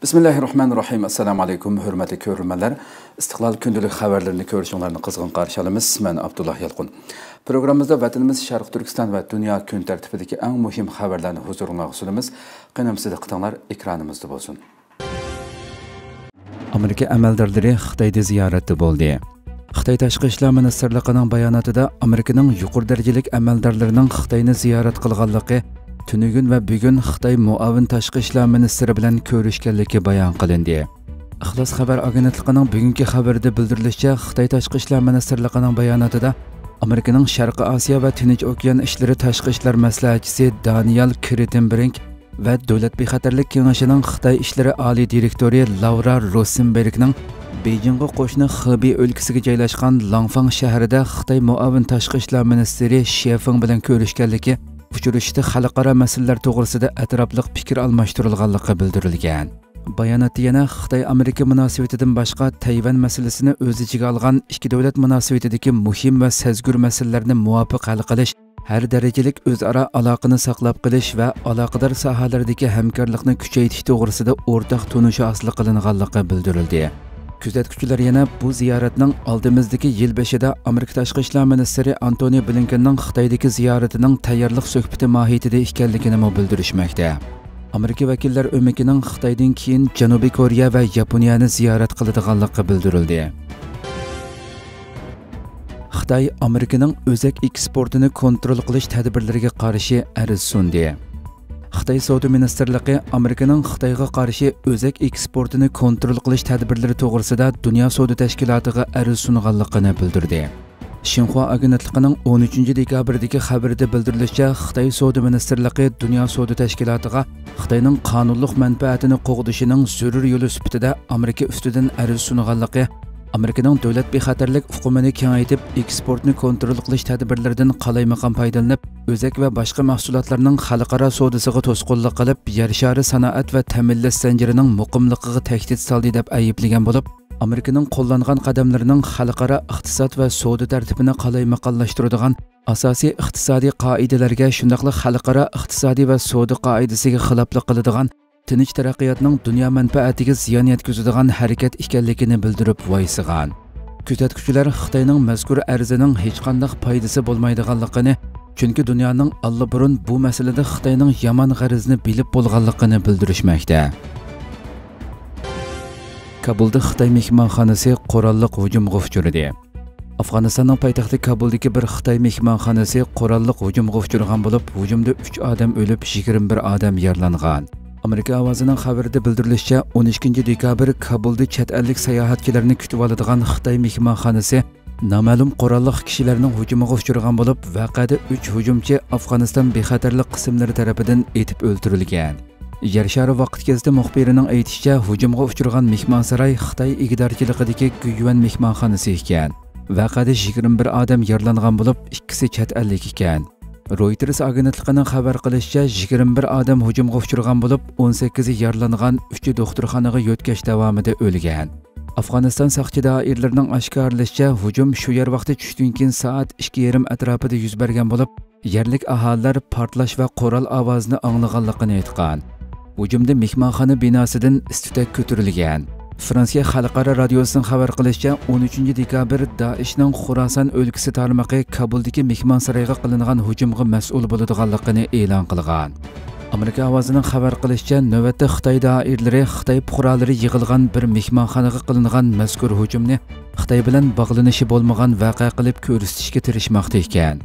Bismillahirrahmanirrahim. Assalamu alaykum, hürmetli görürmenler. İstiklal gündülük haberlerini görüşünlerini kızgın karşılamız. Ben Abdullah Yalqun. Programımızda vatanımız Şarkı Türkistan ve dünya gün tertibideki en mühim haberlerini huzuruna sunumuz. Qanamsızda qıtanlar ekranımızda olsun. Amerika əməldarları Xitayda ziyarətdə bo'ldi. Xitay Tashqi ishlar ministrligining bayonotida Amerikaning yuqori darajalik əməldarlarının Xitoyni ziyorat qilganligi, tunugun va bugun Xitoy muavin tashqi ishlar ministri bilan ko'rishganligi bayon qilindi. Ixlos xabar agentligining bugungi xabarida bildirilishicha, Xitoy Tashqi ishlar ministrligining bayonotida Amerikaning Sharqi Osiyo va Tinch okean ishlari tashqi ishlar maslahatchisi Daniel Kritenbrink ve Davlat bexatarlik kengashining Xitoy ishlari oliy direktori Laura Rosenbergning Beijingga qo'shni Xibey o'lkasiga joylashgan Langfang shahrida Xitoy muavin tashqi ishlar ministri Shefeng bilan ko'rishganligi, uchrashishda xalqaro masalalar to'g'risida atrofli fikr almashtirilganligi bildirilgan. Bayonotda yana Xitoy Amerika munosabatidan boshqa Tayvan masalasini o'z ichiga olgan ikki davlat munosabatidagi muhim va sezgur masalalarni muvofiq hal qilish, her derecelik o'zaro aloqani saqlab qilish va aloqador sohalardagi hamkorlikni kuchaytirish to'g'risida o'rtaq tunishi asli qilinganligi bildirildi. Kuzatuvchilar yana bu ziyoratning oldimizdagi yil boshida Amerika tashqi ishlar ministri Antony Blinkenning Xitoydagi ziyoratining tayyorlik suhbati mohiyatida ekanligini bildirishmoqda. Amerika vakillar o'makining Xitoydan keyin Janubiy Koreya va Yaponiyani ziyorat qiladiganligi bildirildi. Xitoy Amerikaning o'zak eksportini kontrol qilish tadbirlariga qarshi ariz sundi. Xitoy savdo ministrligi Amerikaning Xitoyga qarshi o'zak eksportini kontrol qilish tadbirlari to'g'risida Dunyo savdo tashkilotiga ariz sunganligini bildirdi. Xinhua agentligining 13-dekabrdagi xabarida bildirilishicha, Xitoy savdo ministrligi Dunyo savdo tashkilotiga Xitoyning qonunliq manfaatini qo'g'dishining zarur yo'li sifatida Amerika ustidan ariz sunganligi, Amerikaning davlat bexatarlik hukumini kengaytib, eksportni kontrol qilish tadbirlaridan qalaymaqon foydalanib, o'zak va boshqa mahsulotlarning xalqaro savdosiga to'sqinlik qilib, yer shari sanoat va ta'minlash zanjirining muqimligiga tahdid soldi deb ayblagan bo'lib, Amerikaning qo'llangan qadamlarining xalqaro iqtisod va savdo tartibini qalaymaqonlashtiradigan asosiy iqtisodiy qoidalarga, shundaqli xalqaro iqtisodiy va savdo qoidasiga xiloflik qiladigan, tinch taraqqiyotning dunyo manfaatiga ziyon yetkazadigan harakat ekanligini bildirib voysigan. Kuzatuvchilar Xitoyning mazkur arzining hech qanday foydasi bo'lmaydiganligini, chunki dunyoning allaburun bu masalada Xitoyning yomon g'arizini bilib bo'lganligini bildirishmoqda. Kabulda Xitoy mehmonxonasi qurolliq hujumga uchradi. Afg'onistonning poytaxti Kabuldagi bir Xitoy mehmonxonasi qurolliq hujumga uchragan bo'lib, hujumda 3 odam o'lib, 21 odam yaralangan. Amerika ovozining xabarida bildirilishicha, 12-dekabr Kabulda chet ellik sayohatchilarni kutib oladigan Xitoy mehmonxonasi noma'lum qurolliq kishilarning hujumiga uchragan bo'lib, voqeada 3 hujumchi Afg'oniston bexatarlik qismlari tomonidan etib o'ldirilgan. Yer shari vaqt kezdi muxbirining aytishicha, hujumga uchragan mehmonsaroy Xitoy igidorchiligidagi Guyuan mehmonxonasi ekan. Voqeada 21 odam yaralangan bo'lib, ikkisi chet ellik ekan. Reuters agentligining xabar qilishicha, 21 odam hujumga uchragan bo'lib, 18 yaralangan, 3 doktorxonaga yo'tkash davomida o'lgan. Afg'oniston saqchi doiralarining oshkorlashicha, hujum shu yer vaqti tushdan keyin soat 2:30 atrofida yuz bergan bo'lib, yerlik aholilar portlash va qurol ovozini anglaganligini aytgan. Hujumda mehmonxona binosidan istitak ko'tarilgan. Fransiya xalqaro radiosining xabar qilishicha, 13-dekabr Daeshning Xorasan o'lkasi tarmog'i Kabuldagi mehmonsaroyga qilingan hujumga mas'ul bo'ladiganligini e'lon qilgan. Amerika ovozining xabar qilishicha, navbatda Xitoy doiralari Xitoy fuqarolari yig'ilgan bir mehmonxonaga qilingan mazkur hujumni Xitoy bilan bog'lanishi bo'lmagan voqea qilib ko'rsatishga tirishmoqda ekan.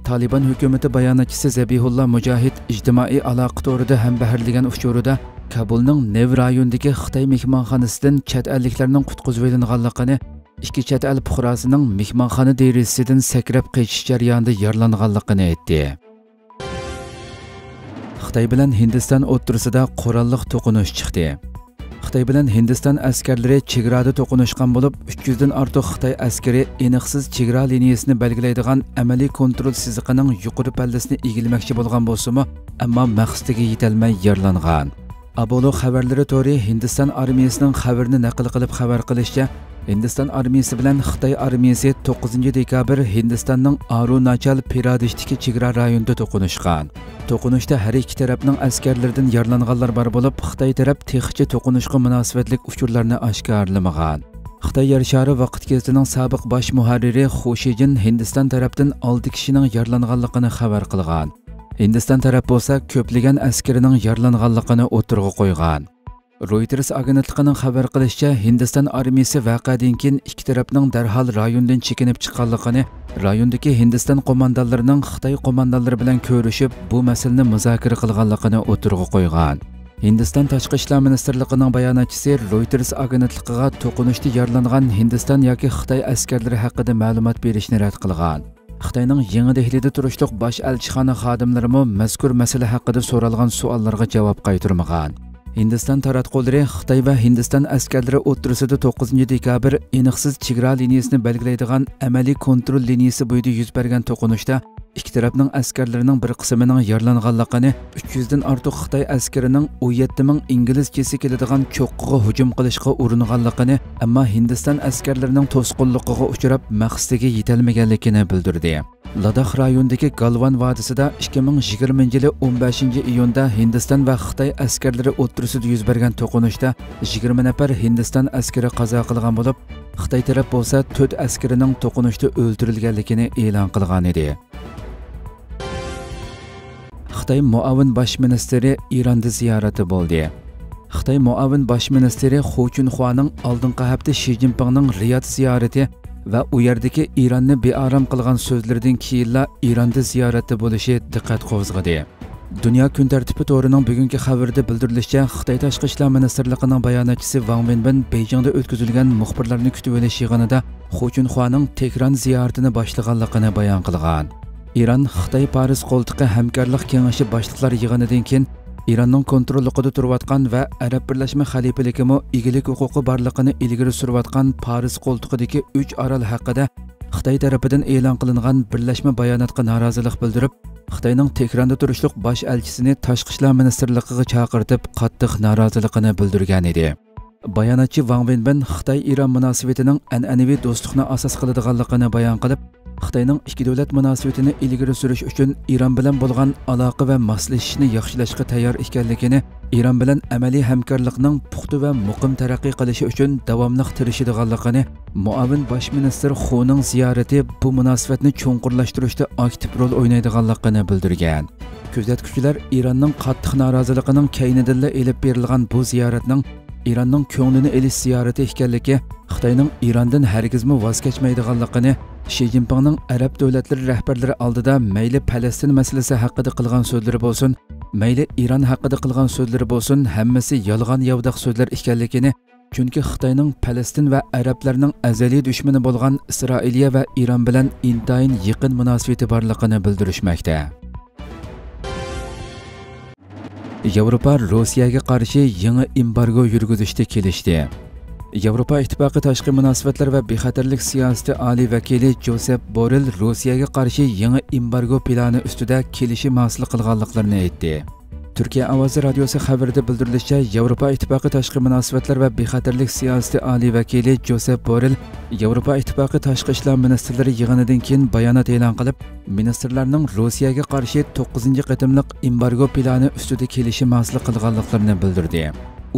Taliban hukumati bayonotchisi Zabihullah Mujahid ijtimoiy aloqa to'rida ham baharlagan uchurida Kabulning Nev rayonidagi Xitoy mehmonxonasidan chet elliklarning qutqizib olinganligini, ikki chet el fuqarosining mehmonxona derazasidan sakrab qochish jarayonida yaralanganligini aytdi. Xitoy bilan Hindiston o'rtasida qurolliq to'qinish chiqdi. Xitoy bilan Hindiston askarlari chegarada to'qinishgan bo'lib, 300 dan ortiq Xitoy askari aniqsiz chegara liniyasini belgilaydigan amaliy kontrol siziqining yuqori pallasini egillamoqchi bo'lgan bo'lsa-mu, ammo maqsadiga yetolmay yaralangan. Abolo xabarlari to'ri Hindiston armiyasining xabarini naql qilib xabar qilishicha, Hindiston armiyasi bilan Xitoy armiyasi 9-dekabr Hindistonning Arunachal Pradeshdagi chegara rayonida to'qinishgan. to'qinishda har ikki tarafning askarlaridan yaralanganlar bor bo'lib, Xitoy taraf texnicha to'qinishga munosabatlik uchurlarni oshkorlamagan. Xitoy yer shari vaqt gazetining sobiq bosh muharriri Xu Shijin Hindiston tarafdan 6 kishining yaralanganligini xabar qilgan. Hindiston taraf bo'lsa ko'plagan askarining yaralanganligini o'tirg'a qo'ygan. Reuters agentligining xabar qilishicha, Hindiston armiyasi voqeadan keyin ikki tarafning darhol rayondan chekinib chiqqanligini, rayondagi Hindiston qo'mondonlarining Xitoy qo'mondonlari bilan ko'rishib, bu masalani muzokara qilganligini o'tirg'a qo'ygan. Hindiston tashqi ishlar ministrligining bayonotchisi Reuters agentligiga to'qinishda yaralangan Hindiston yoki Xitoy askarlari haqida ma'lumot berishni rad qilgan. Xitoyning Yangi Dehlida turishliq bosh elchixona xodimlari mazkur masala haqida so'ralgan savollarga javob qaytarmagan. Hindiston taratqullari Xitoy va Hindiston askarlari o'rtasida 9 dekabr aniqsiz chegara liniyasini belgilaydigan amaliy kontrol liniyasi bo'yida yuz bergan to'qinishda ikki tarafning askarlarining bir qismining yaralanganligini, 300 dan ortiq Xitoy askarining 17 ming inglizchasi keladigan cho'qqiga hujum qilishga uringanligini, ammo Hindiston askarlarining to'sqinligiga uchrab maqsadiga yetolmaganligini bildirdi. Ladakh rayonidagi Galvan vodisida 2020 yili 15 iyunda Hindiston va Xitoy askarlari o'rtasida yuz bergan to'qinishda 20 nafar Hindiston askari qazo qilgan bo'lib, Xitoy taraf bo'lsa 4 askarining to'qinishda o'ldirilganligini e'lon qilgan edi. Xitoy muavin bosh ministri Eronda ziyorati bo'ldi. Xitoy muavin bosh ministri Xu Chunxuaning oldingi hafta Shi Jinpingning Riyod ziyorati va u yerdagi Eronni bearam qilgan so'zlaridan keyin Eronda ziyorati bo'lishi diqqat qo'zg'adi. Dunyo kun tartibi to'rining bugungi xabarida bildirilishicha, Xitoy tashqi ishlar ministrligining bayonotchisi Wang Wenbin Beijingda o'tkazilgan muxbirlarni kutib olish yig'inida Xu Chunxuaning Tehron ziyoratini boshlaganligini bayon qilgan. Eron Xitoy Paris qo'ltiqi hamkorlik kengashi boshliqlar yig'inidan keyin Eronning kontrolligida turayotgan va Arab Birlashma Xalifaligimi egilik huquqi borligini ilgari surayotgan Paris qo'ltiqidagi 3 orol haqida Xitoy tarafidan e'lon qilingan birlashma bayonotga norozilik bildirib, Xitoyning Tehronda turishliq bosh elchisini tashqi ishlar ministrligiga chaqirtib, qattiq noroziligini bildirgan edi. Bayonotchi Wang Wenbin Xitoy-Eron munosabatining an'anaviy do'stlikni asos qiladiganligini bayon qilib, Xitoyning ikki davlat munosabatini ilgari surish uchun Eron bilan bo'lgan aloqa va moslashishni yaxshilashga tayyor ekanligini, Eron bilan amaliy hamkorlikning puxta va muqim taraqqiy qilishi uchun davomli tirishadiganligini, muavin bosh ministr Xuning ziyorati bu munosabatni cho'nqurlashtirishda aktiv rol o'ynaydiganligini bildirgan. Kuzatuvchilar Eronning qattiq noroziligining keyinidilla elib berilgan bu ziyoratning Eronning ko'nglini elish ziyorati ekanligi, Xitoyning Erondan hargizmi voz kechmaydiganligini, Shi Jinpingning Arab davlatlari rahbarlari oldida mayli Falastin masalasi haqida qilgan so'zlari bo'lsin, mayli Eron haqida qilgan so'zlari bo'lsin, hammasi yolg'on yovdaq so'zlar ekanligini, chunki Xitoyning Falastin va arablarning azaliy dushmani bo'lgan Isroiliya va Eron bilan intayin yaqin munosabati borligini bildirishmoqda. Yevropa Rossiyaga qarshi yangi embargo yurgizishga kelishdi. Yevropa Ittifoqi tashqi munosabatlar va bexatarlik siyosati oliy vakili Josep Borrell Rossiyaga qarshi yangi embargo plani ustida kelishim hosil qilganliklarini aytdi. Turkiya ovozi radiosi xabarida bildirilishicha, Yevropa Ittifoqi tashqi munosabatlar va bexatarlik siyosati oliy vakili Josep Borrell Yevropa Ittifoqi tashqi ishlar ministrlari yig'inidan keyin bayonot e'lon qilib, ministrlarning Rossiyaga qarshi 9-qatimliq embargo plani ustida kelishim hosil qilganliklarini bildirdi.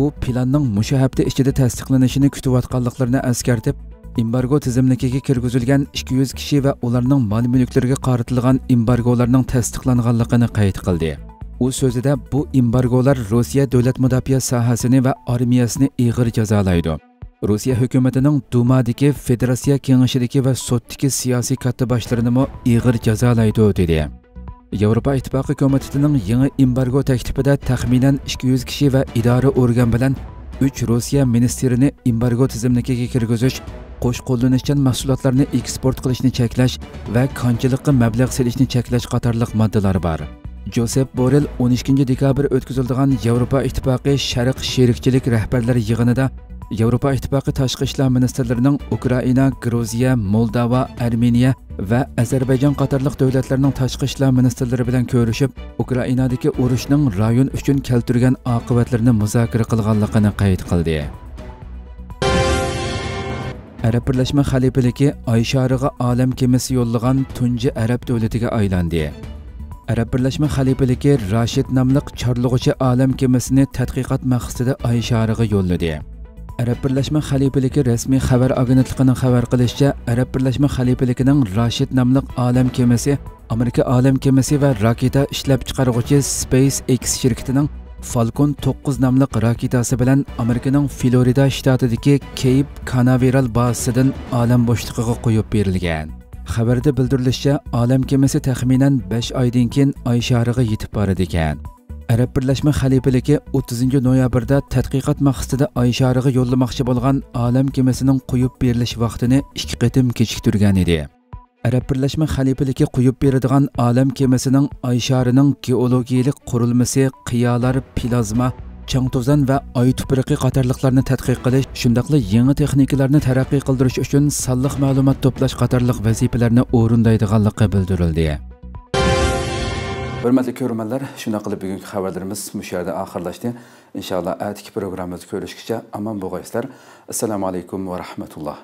U planning mushu hafta ichida tasdiqlanishini kutayotganliklarini eskartib, embargo tizimligiga kirgizilgan 200 kishi va ularning mol-mulklariga qaratilgan embargolarning tasdiqlanganligini qayd qildi. U so'zida bu embargolar Rossiya davlat mudofaa sohasini va armiyasini ig'ir jazolaydi. Rossiya hukumatining Dumadagi, Federatsiya kengashidagi va suddagi siyosiy katta boshlarini ig'ir jazolaydi dedi. Yevropa Ittifoqi komitetining yangi embargo taklifida taxminan 200 kishi va idora organ bilan 3 Rossiya ministerini embargo tizimligiga kirgizish, qo'sh qo'llanishchan mahsulotlarni eksport qilishni cheklash va konchilikqa mablag' selishni cheklash qatorliq moddalar bor. Josep Borrell 12 dekabr o'tkazilgan Yevropa Ittifoqi Sharq sherikchilik rahbarlari yig'inida Yevropa Ittifoqi tashqi ishlar ministrlarining Ukraina, Gruziya, Moldova, Armeniya va Ozarbayjon qatorliq davlatlarning tashqi ishlar ministrlari bilan ko'rishib, Ukrainadagi urushning rayon uchun keltirgan oqibatlarini muzokara qilganligini qayd qildi. Arab Birlashma Xalifaligi Oy shariga olam kemasi yo'llagan tunji arab davlatiga aylandi. Arab Birleşme Xalifaligi Rashid nomli chorlug'uchi olam kemasini tadqiqot maqsadida Oy shariga yo'lladi. Arab Birleşme Xalifaligi rasmiy xabar agentligining xabar qilishicha, Arab Birleşme Xalifaligining Rashid nomli olam kemasi Amerika olam kemasi va raketa ishlab chiqaruvchi SpaceX shirkatining Falcon 9 nomli raketasi bilan Amerikaning Florida shtatidagi Cape Canaveral bazasidan olam bo'shlig'iga qo'yib berilgan. Xabarda bildirilishicha, olam kemasi taxminan 5 oydan keyin Oy shariga yetib boradi ekan. Arab Birleşme Xalifaligi 30 noyabrda tadqiqot maqsadida Oy shariga yo'llamoqchi bo'lgan olam kemasining qo'yib berilish vaqtini 2 qatim kechiktirgan edi. Arab Birleşme Xalifaligi qo'yib beradigan olam kemasining Oy sharining geologiyalik qurilmasi, qiyolar, plazma, chang to'zon va oy tuproqi qatorliqlarni tadqiq qilish, shundaqla yangi texnikalarni taraqqiy qildirish uchun sonliq ma'lumot to'plash qatorliq vazifalarni o'rindaydiganligi bildirildi. Hurmatli ko'ruvchilar, shuna qilib bugungi xabarlarimiz shu yerda oxirlashdi. Inshaalloh atiki programmamizni ko'rishgacha omon bo'linglar. Assalomu alaykum va rahmatulloh.